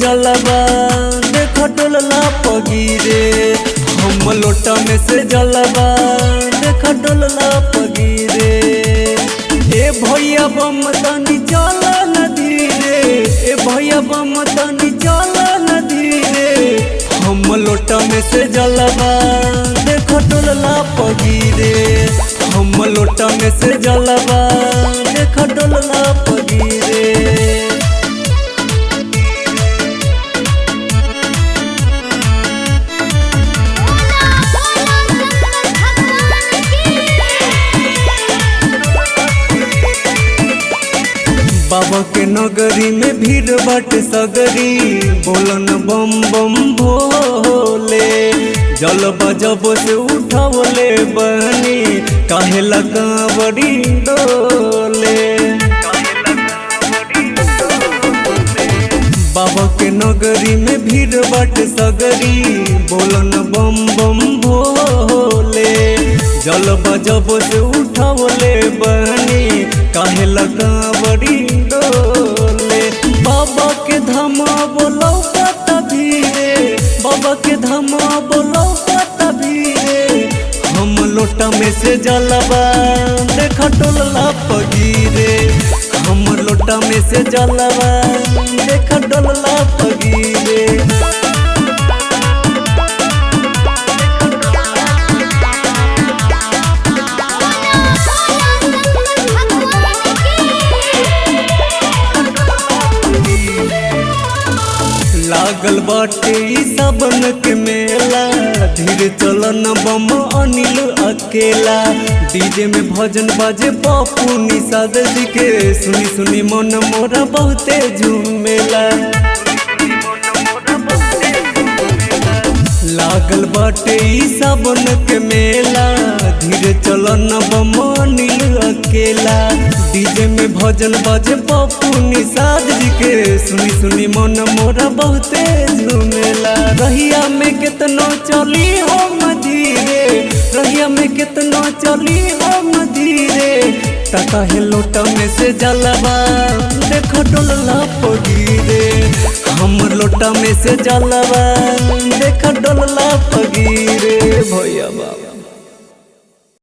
जलवा देख डोलला पगीरे। हम लोटा में से जलवा देख डोलला पगीरे। ए भैया बम तनी चल न धीरे, ए भैया बम तनी चल न धीरे। हम लोटा में से जलवा देख डोलला पगीरे। हम लोटा में से जलवा देख डोलला पगीरे। बाबा के नगरी में भीड़ बट सगरी, बोलन बम बम भोले। जल बजब से उठवले बहनी, काहेला कांवरी डोले। बाबा के नगरी में भीड़ बट सगरी, बोलन बम बम भोले। जल बजब से उठवले बहनी, काहेला कांवरी डोले। बाबा के धमा बोलो पता भीरे, बाबा के धमा बोलो पता भीरे। हम लोटा में से जलवा देख डोलला पगीरे। हम लोटा में से जलवा देख डोलला पगीरे। लागल बाटे सावन के मेला, धीरे चलन बम अनिल अकेला। डीजे में भजन बाजे पप्पू निषाद जी के, सुनी सुनी मन मोरा बहुते झूमेला। लागल बाटे सावन के मेला, धीरे चलन बम अनिल अकेला। डीजे में भजन बाजे पप्पू निषाद जी के, सुनी सुनी मन मोरा बहुते झूमेला। रहिया में कितनो चली हम धीरे, रहिया में कितनो चली हम धीरे। टका है लोटा में से जलवा देख डोलला पगीरे। हम लोटा में से जलवा देख डोलला पगीरे। भैया बाबा